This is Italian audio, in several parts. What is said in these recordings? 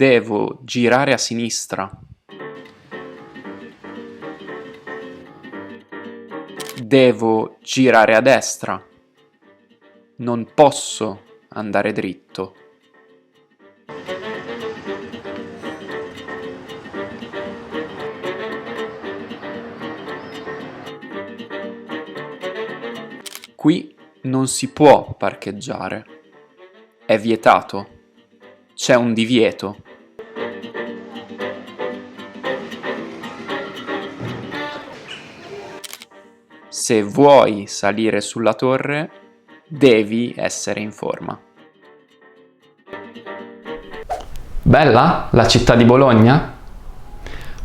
Devo girare a sinistra. Devo girare a destra. Non posso andare dritto. Qui non si può parcheggiare. È vietato. C'è un divieto. Se vuoi salire sulla torre, devi essere in forma. Bella la città di Bologna?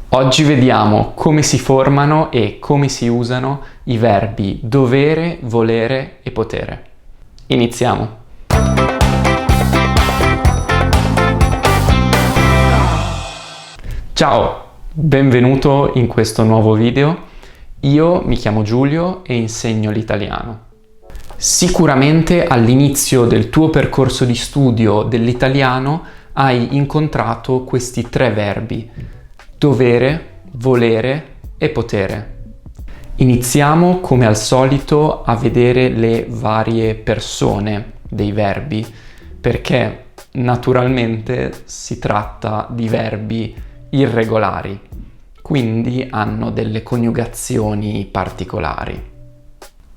Oggi vediamo come si formano e come si usano i verbi dovere, volere e potere. Iniziamo! Ciao, benvenuto in questo nuovo video. Io mi chiamo Giulio e insegno l'italiano. Sicuramente all'inizio del tuo percorso di studio dell'italiano hai incontrato questi tre verbi: dovere, volere e potere. Iniziamo come al solito a vedere le varie persone dei verbi, perché naturalmente si tratta di verbi irregolari, quindi hanno delle coniugazioni particolari.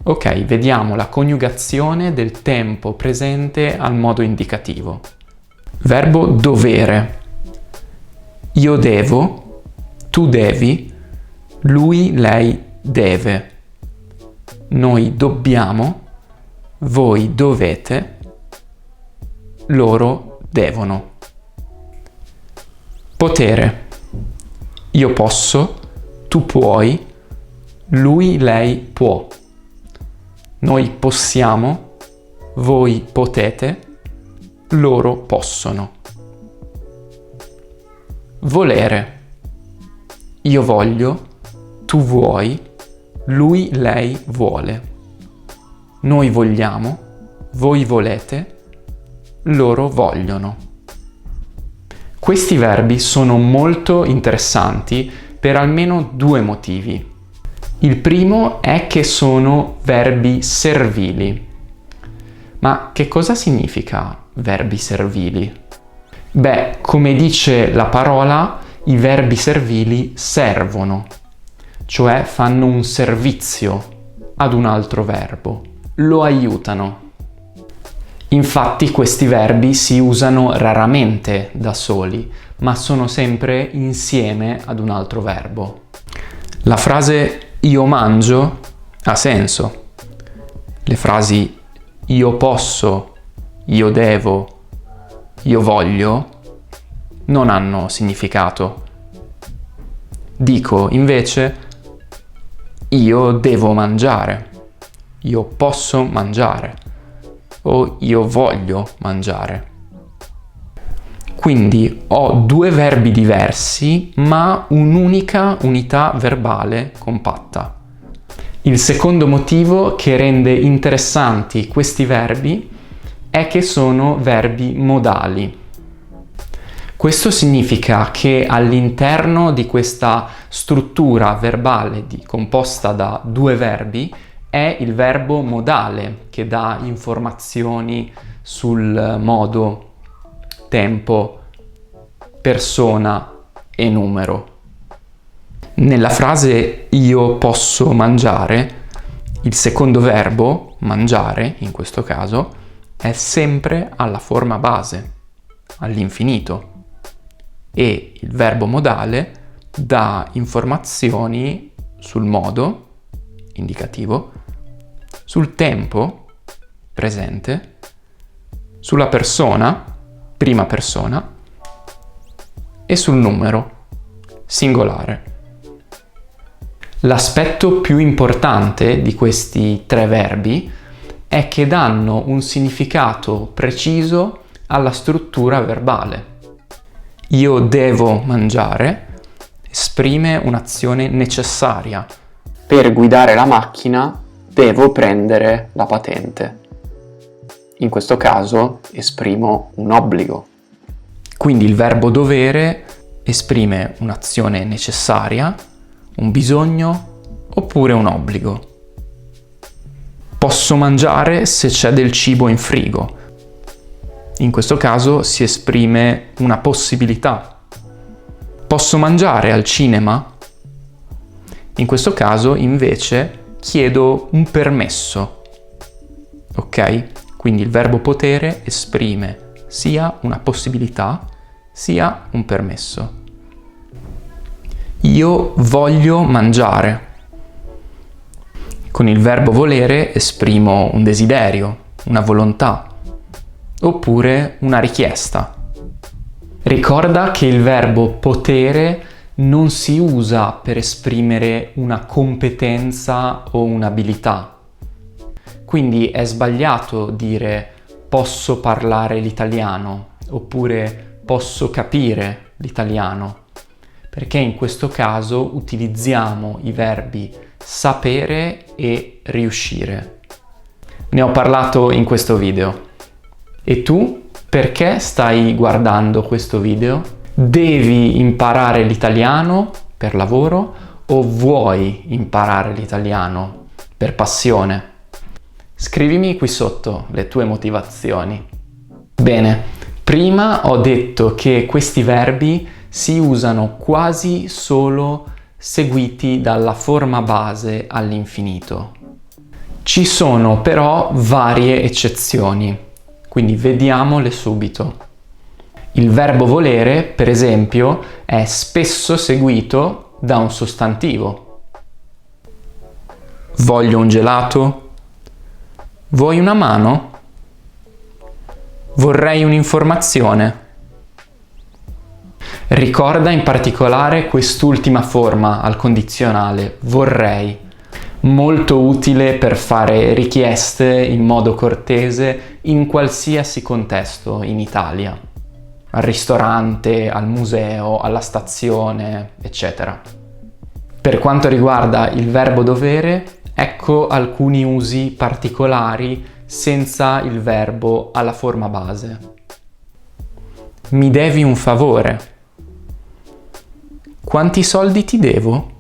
Ok, vediamo la coniugazione del tempo presente al modo indicativo. Verbo dovere. Io devo, tu devi, lui, lei deve. Noi dobbiamo, voi dovete, loro devono. Potere. Io posso, tu puoi, lui, lei può. Noi possiamo, voi potete, loro possono. Volere. Io voglio, tu vuoi, lui, lei vuole. Noi vogliamo, voi volete, loro vogliono. Questi verbi sono molto interessanti per almeno due motivi. Il primo è che sono verbi servili. Ma che cosa significa verbi servili? Beh, come dice la parola, i verbi servili servono, cioè fanno un servizio ad un altro verbo, lo aiutano. Infatti questi verbi si usano raramente da soli, ma sono sempre insieme ad un altro verbo. La frase io mangio ha senso. Le frasi io posso, io devo, io voglio non hanno significato. Dico invece io devo mangiare, io posso mangiare o io voglio mangiare. Quindi ho due verbi diversi ma un'unica unità verbale compatta. Il secondo motivo che rende interessanti questi verbi è che sono verbi modali. Questo significa che all'interno di questa struttura verbale composta da due verbi è il verbo modale che dà informazioni sul modo, tempo, persona e numero. Nella frase io posso mangiare, il secondo verbo, mangiare in questo caso, è sempre alla forma base, all'infinito, e il verbo modale dà informazioni sul modo, indicativo, sul tempo, presente, sulla persona, prima persona, e sul numero, singolare. L'aspetto più importante di questi tre verbi è che danno un significato preciso alla struttura verbale. Io devo mangiare esprime un'azione necessaria. Per guidare la macchina devo prendere la patente. In questo caso esprimo un obbligo. Quindi il verbo dovere esprime un'azione necessaria, un bisogno oppure un obbligo. Posso mangiare se c'è del cibo in frigo. In questo caso si esprime una possibilità. Posso mangiare al cinema? In questo caso invece chiedo un permesso. Ok? Quindi il verbo potere esprime sia una possibilità sia un permesso. Io voglio mangiare. Con il verbo volere esprimo un desiderio, una volontà, oppure una richiesta. Ricorda che il verbo potere non si usa per esprimere una competenza o un'abilità. Quindi è sbagliato dire posso parlare l'italiano oppure posso capire l'italiano, perché in questo caso utilizziamo i verbi sapere e riuscire. Ne ho parlato in questo video. E tu, perché stai guardando questo video? Devi imparare l'italiano per lavoro o vuoi imparare l'italiano per passione? Scrivimi qui sotto le tue motivazioni. Bene, prima ho detto che questi verbi si usano quasi solo seguiti dalla forma base all'infinito. Ci sono però varie eccezioni, quindi vediamole subito. Il verbo volere, per esempio, è spesso seguito da un sostantivo. Voglio un gelato? Vuoi una mano? Vorrei un'informazione. Ricorda in particolare quest'ultima forma al condizionale, vorrei, molto utile per fare richieste in modo cortese in qualsiasi contesto in Italia, al ristorante, al museo, alla stazione, eccetera. Per quanto riguarda il verbo dovere, ecco alcuni usi particolari senza il verbo alla forma base. Mi devi un favore. Quanti soldi ti devo?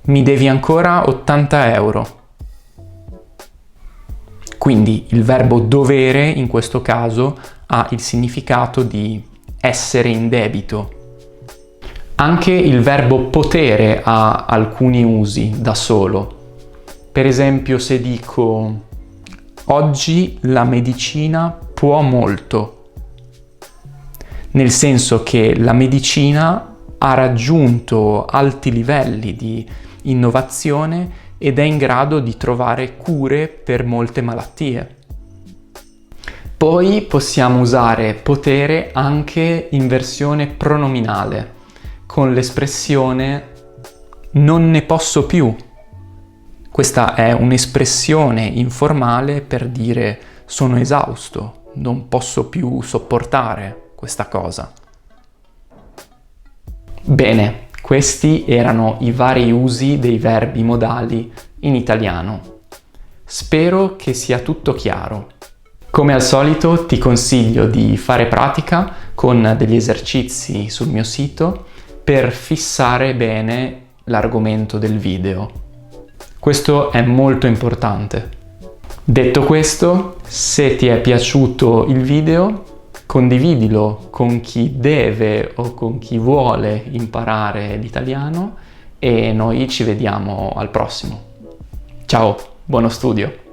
Mi devi ancora 80 euro. Quindi il verbo dovere in questo caso ha il significato di essere in debito. Anche il verbo potere ha alcuni usi da solo. Per esempio se dico oggi la medicina può molto, nel senso che la medicina ha raggiunto alti livelli di innovazione ed è in grado di trovare cure per molte malattie. Poi possiamo usare potere anche in versione pronominale, con l'espressione non ne posso più. Questa è un'espressione informale per dire sono esausto, non posso più sopportare questa cosa. Bene, questi erano i vari usi dei verbi modali in italiano. Spero che sia tutto chiaro. Come al solito ti consiglio di fare pratica con degli esercizi sul mio sito per fissare bene l'argomento del video. Questo è molto importante. Detto questo, se ti è piaciuto il video, condividilo con chi deve o con chi vuole imparare l'italiano e noi ci vediamo al prossimo. Ciao, buono studio!